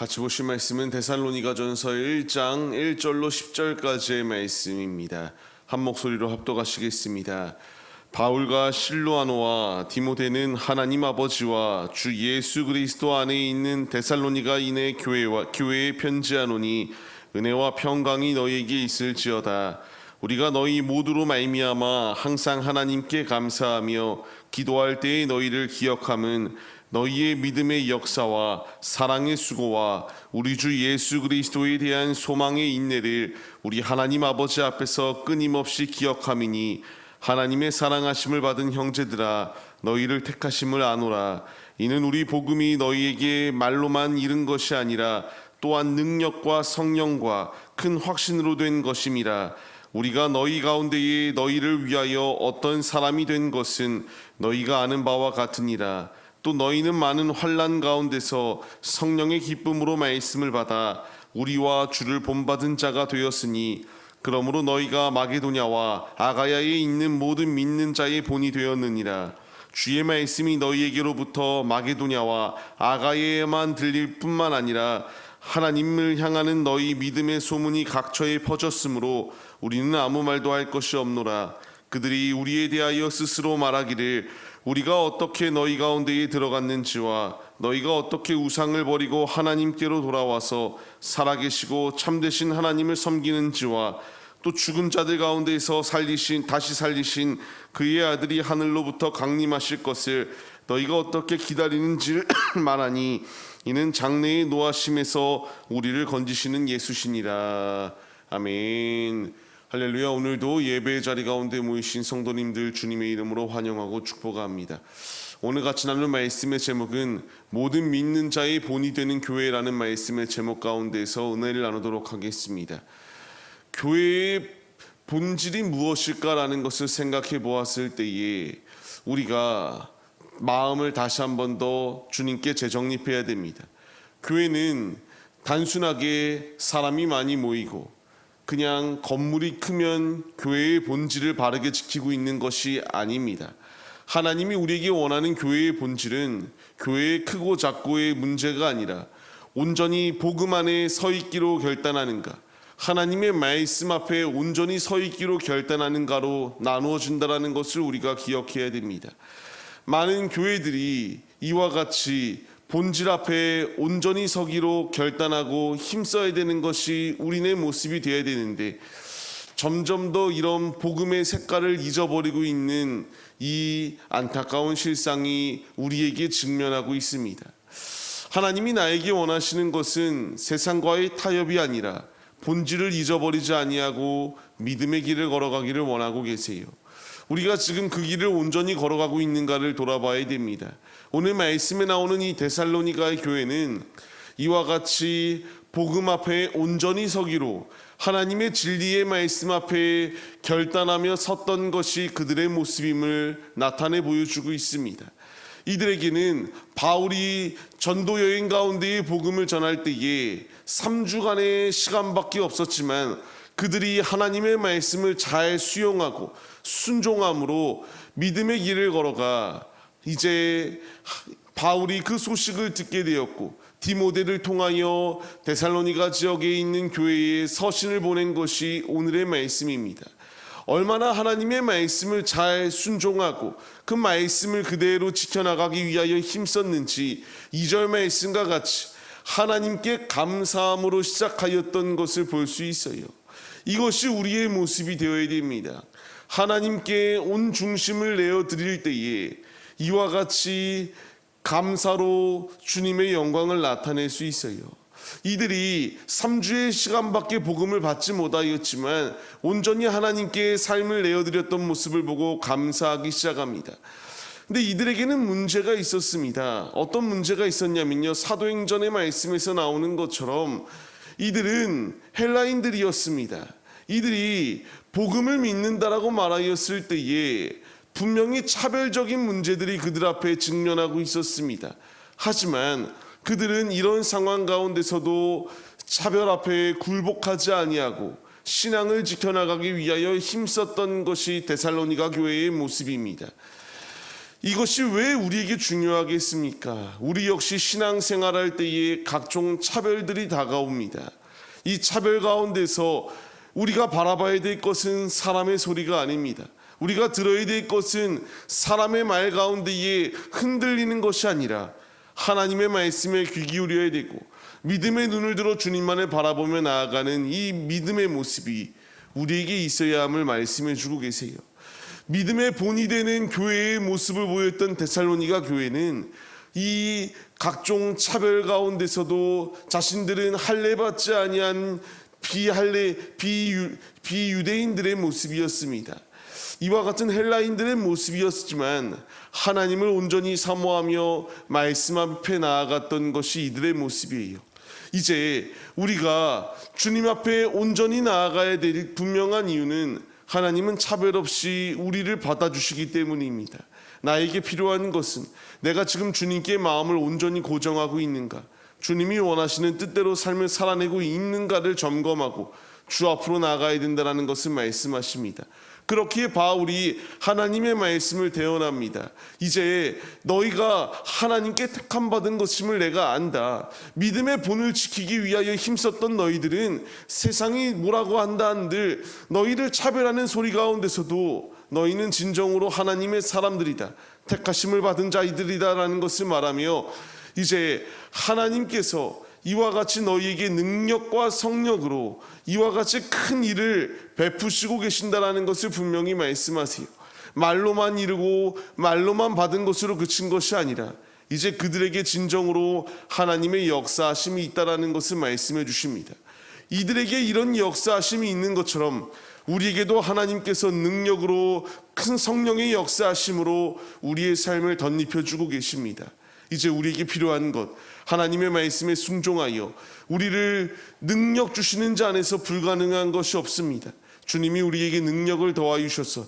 같이 보실 말씀은 데살로니가전서 1장 1절로 10절까지의 말씀입니다. 한 목소리로 합독하시겠습니다. 바울과 실로아노와 디모데는 하나님 아버지와 주 예수 그리스도 안에 있는 데살로니가인의 교회에 편지하노니 은혜와 평강이 너희에게 있을지어다. 우리가 너희 모두로 말미암아 항상 하나님께 감사하며 기도할 때에 너희를 기억함은 너희의 믿음의 역사와 사랑의 수고와 우리 주 예수 그리스도에 대한 소망의 인내를 우리 하나님 아버지 앞에서 끊임없이 기억함이니 하나님의 사랑하심을 받은 형제들아 너희를 택하심을 아노라. 이는 우리 복음이 너희에게 말로만 이른 것이 아니라 또한 능력과 성령과 큰 확신으로 된 것임이라. 우리가 너희 가운데에 너희를 위하여 어떤 사람이 된 것은 너희가 아는 바와 같으니라. 또 너희는 많은 환난 가운데서 성령의 기쁨으로 말씀을 받아 우리와 주를 본받은 자가 되었으니 그러므로 너희가 마게도냐와 아가야에 있는 모든 믿는 자의 본이 되었느니라. 주의 말씀이 너희에게로부터 마게도냐와 아가야에만 들릴 뿐만 아니라 하나님을 향하는 너희 믿음의 소문이 각처에 퍼졌으므로 우리는 아무 말도 할 것이 없노라. 그들이 우리에 대하여 스스로 말하기를 우리가 어떻게 너희 가운데에 들어갔는지와 너희가 어떻게 우상을 버리고 하나님께로 돌아와서 살아계시고 참되신 하나님을 섬기는지와 또 죽은 자들 가운데에서 다시 살리신 그의 아들이 하늘로부터 강림하실 것을 너희가 어떻게 기다리는지를 말하니 이는 장래의 노하심에서 우리를 건지시는 예수시니라. 아멘. 할렐루야. 오늘도 예배의 자리 가운데 모이신 성도님들 주님의 이름으로 환영하고 축복합니다. 오늘 같이 나눌 말씀의 제목은 모든 믿는 자의 본이 되는 교회라는 말씀의 제목 가운데서 은혜를 나누도록 하겠습니다. 교회의 본질이 무엇일까라는 것을 생각해 보았을 때에 우리가 마음을 다시 한 번 더 주님께 재정립해야 됩니다. 교회는 단순하게 사람이 많이 모이고 그냥 건물이 크면 교회의 본질을 바르게 지키고 있는 것이 아닙니다. 하나님이 우리에게 원하는 교회의 본질은 교회의 크고 작고의 문제가 아니라 온전히 복음 안에 서 있기로 결단하는가, 하나님의 말씀 앞에 온전히 서 있기로 결단하는가로 나누어진다는 것을 우리가 기억해야 됩니다. 많은 교회들이 이와 같이 본질 앞에 온전히 서기로 결단하고 힘써야 되는 것이 우리네 모습이 되어야 되는데 점점 더 이런 복음의 색깔을 잊어버리고 있는 이 안타까운 실상이 우리에게 직면하고 있습니다. 하나님이 나에게 원하시는 것은 세상과의 타협이 아니라 본질을 잊어버리지 아니하고 믿음의 길을 걸어가기를 원하고 계세요. 우리가 지금 그 길을 온전히 걸어가고 있는가를 돌아봐야 됩니다. 오늘 말씀에 나오는 이 데살로니가의 교회는 이와 같이 복음 앞에 온전히 서기로 하나님의 진리의 말씀 앞에 결단하며 섰던 것이 그들의 모습임을 나타내 보여주고 있습니다. 이들에게는 바울이 전도 여행 가운데의 복음을 전할 때에 3주간의 시간밖에 없었지만 그들이 하나님의 말씀을 잘 수용하고 순종함으로 믿음의 길을 걸어가 이제 바울이 그 소식을 듣게 되었고 디모데를 통하여 데살로니가 지역에 있는 교회에 서신을 보낸 것이 오늘의 말씀입니다. 얼마나 하나님의 말씀을 잘 순종하고 그 말씀을 그대로 지켜나가기 위하여 힘썼는지 2절 말씀과 같이 하나님께 감사함으로 시작하였던 것을 볼 수 있어요. 이것이 우리의 모습이 되어야 됩니다. 하나님께 온 중심을 내어 드릴 때에 이와 같이 감사로 주님의 영광을 나타낼 수 있어요. 이들이 3주의 시간밖에 복음을 받지 못하였지만 온전히 하나님께 삶을 내어드렸던 모습을 보고 감사하기 시작합니다. 근데 이들에게는 문제가 있었습니다. 어떤 문제가 있었냐면요, 사도행전의 말씀에서 나오는 것처럼 이들은 헬라인들이었습니다. 이들이 복음을 믿는다라고 말하였을 때에 분명히 차별적인 문제들이 그들 앞에 직면하고 있었습니다. 하지만 그들은 이런 상황 가운데서도 차별 앞에 굴복하지 아니하고 신앙을 지켜나가기 위하여 힘썼던 것이 데살로니가 교회의 모습입니다. 이것이 왜 우리에게 중요하겠습니까? 우리 역시 신앙생활할 때에 각종 차별들이 다가옵니다. 이 차별 가운데서 우리가 바라봐야 될 것은 사람의 소리가 아닙니다. 우리가 들어야 될 것은 사람의 말 가운데에 흔들리는 것이 아니라 하나님의 말씀에 귀 기울여야 되고 믿음의 눈을 들어 주님만을 바라보며 나아가는 이 믿음의 모습이 우리에게 있어야 함을 말씀해 주고 계세요. 믿음의 본이 되는 교회의 모습을 보였던 데살로니가 교회는 이 각종 차별 가운데서도 자신들은 할례받지 아니한 비유대인들의 모습이었습니다. 이와 같은 헬라인들의 모습이었지만 하나님을 온전히 사모하며 말씀 앞에 나아갔던 것이 이들의 모습이에요. 이제 우리가 주님 앞에 온전히 나아가야 될 분명한 이유는 하나님은 차별 없이 우리를 받아주시기 때문입니다. 나에게 필요한 것은 내가 지금 주님께 마음을 온전히 고정하고 있는가, 주님이 원하시는 뜻대로 삶을 살아내고 있는가를 점검하고 주 앞으로 나아가야 된다는 것을 말씀하십니다. 그렇기에 바울이 하나님의 말씀을 대언합니다. 이제 너희가 하나님께 택함받은 것임을 내가 안다. 믿음의 본을 지키기 위하여 힘썼던 너희들은 세상이 뭐라고 한다 한들 너희를 차별하는 소리 가운데서도 너희는 진정으로 하나님의 사람들이다, 택하심을 받은 자이들이다 라는 것을 말하며 이제 하나님께서 이와 같이 너희에게 능력과 성령으로 이와 같이 큰 일을 베푸시고 계신다라는 것을 분명히 말씀하세요. 말로만 이루고 말로만 받은 것으로 그친 것이 아니라 이제 그들에게 진정으로 하나님의 역사하심이 있다라는 것을 말씀해 주십니다. 이들에게 이런 역사하심이 있는 것처럼 우리에게도 하나님께서 능력으로 큰 성령의 역사하심으로 우리의 삶을 덧입혀 주고 계십니다. 이제 우리에게 필요한 것, 하나님의 말씀에 순종하여 우리를 능력 주시는 자 안에서 불가능한 것이 없습니다. 주님이 우리에게 능력을 더하여 주셔서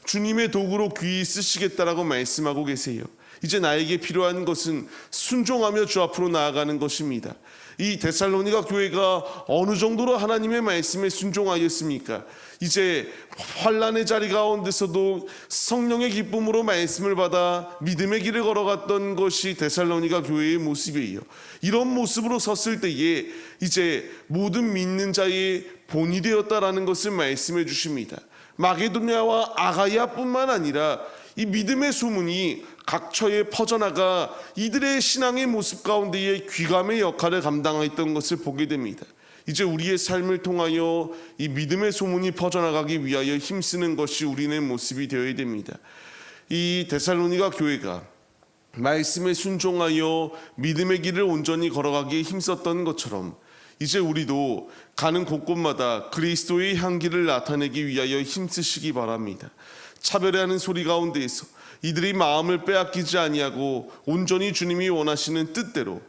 주님의 도구로 귀히 쓰시겠다라고 말씀하고 계세요. 이제 나에게 필요한 것은 순종하며 주 앞으로 나아가는 것입니다. 이 데살로니가 교회가 어느 정도로 하나님의 말씀에 순종하였습니까? 이제 환난의 자리 가운데서도 성령의 기쁨으로 말씀을 받아 믿음의 길을 걸어갔던 것이 데살로니가 교회의 모습이에요. 이런 모습으로 섰을 때에 이제 모든 믿는 자의 본이 되었다라는 것을 말씀해 주십니다. 마게도냐와 아가야뿐만 아니라 이 믿음의 소문이 각처에 퍼져나가 이들의 신앙의 모습 가운데에 귀감의 역할을 감당했던 것을 보게 됩니다. 이제 우리의 삶을 통하여 이 믿음의 소문이 퍼져나가기 위하여 힘쓰는 것이 우리의 모습이 되어야 됩니다. 이 데살로니가 교회가 말씀에 순종하여 믿음의 길을 온전히 걸어가기에 힘썼던 것처럼 이제 우리도 가는 곳곳마다 그리스도의 향기를 나타내기 위하여 힘쓰시기 바랍니다. 차별하는 소리 가운데에서 이들이 마음을 빼앗기지 아니하고 온전히 주님이 원하시는 뜻대로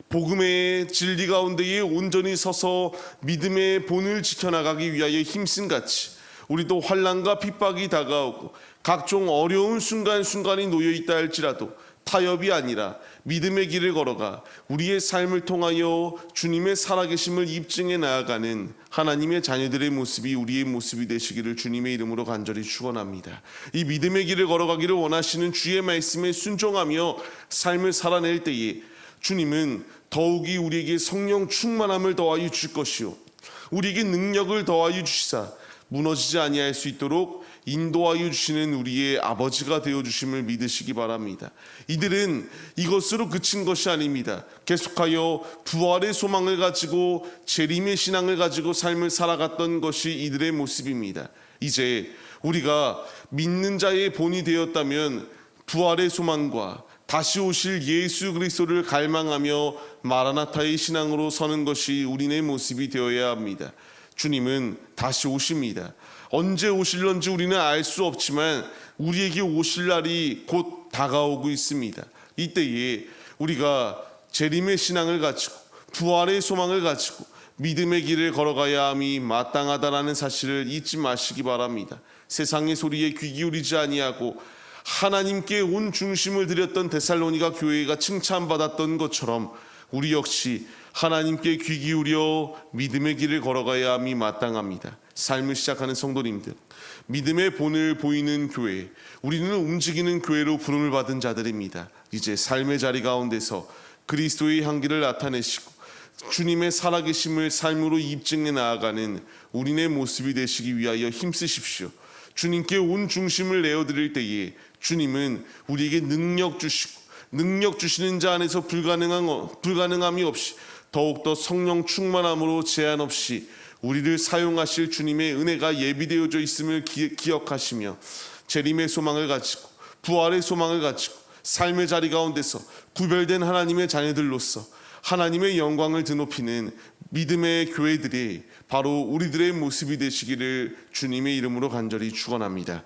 복음의 진리 가운데에 온전히 서서 믿음의 본을 지켜나가기 위하여 힘쓴 같이 우리도 환난과 핍박이 다가오고 각종 어려운 순간순간이 놓여있다 할지라도 타협이 아니라 믿음의 길을 걸어가 우리의 삶을 통하여 주님의 살아계심을 입증해 나아가는 하나님의 자녀들의 모습이 우리의 모습이 되시기를 주님의 이름으로 간절히 축원합니다. 이 믿음의 길을 걸어가기를 원하시는 주의 말씀에 순종하며 삶을 살아낼 때에 주님은 더욱이 우리에게 성령 충만함을 더하여 주실 것이요 우리에게 능력을 더하여 주시사 무너지지 아니할 수 있도록 인도하여 주시는 우리의 아버지가 되어주심을 믿으시기 바랍니다. 이들은 이것으로 그친 것이 아닙니다. 계속하여 부활의 소망을 가지고 재림의 신앙을 가지고 삶을 살아갔던 것이 이들의 모습입니다. 이제 우리가 믿는 자의 본이 되었다면 부활의 소망과 다시 오실 예수 그리스도를 갈망하며 마라나타의 신앙으로 서는 것이 우리의 모습이 되어야 합니다. 주님은 다시 오십니다. 언제 오실런지 우리는 알 수 없지만 우리에게 오실 날이 곧 다가오고 있습니다. 이때에 우리가 재림의 신앙을 가지고 부활의 소망을 가지고 믿음의 길을 걸어가야 함이 마땅하다라는 사실을 잊지 마시기 바랍니다. 세상의 소리에 귀 기울이지 아니하고 하나님께 온 중심을 드렸던 데살로니가 교회가 칭찬받았던 것처럼 우리 역시 하나님께 귀 기울여 믿음의 길을 걸어가야 함이 마땅합니다. 삶을 시작하는 성도님들, 믿음의 본을 보이는 교회, 우리는 움직이는 교회로 부름을 받은 자들입니다. 이제 삶의 자리 가운데서 그리스도의 향기를 나타내시고 주님의 살아계심을 삶으로 입증해 나아가는 우리네 모습이 되시기 위하여 힘쓰십시오. 주님께 온 중심을 내어드릴 때에 주님은 우리에게 능력 주시고, 능력 주시는 자 안에서 불가능함이 없이 더욱더 성령 충만함으로 제한 없이 우리를 사용하실 주님의 은혜가 예비되어져 있음을 기억하시며 재림의 소망을 가지고 부활의 소망을 가지고 삶의 자리 가운데서 구별된 하나님의 자녀들로서 하나님의 영광을 드높이는 믿음의 교회들이 바로 우리들의 모습이 되시기를 주님의 이름으로 간절히 축원합니다.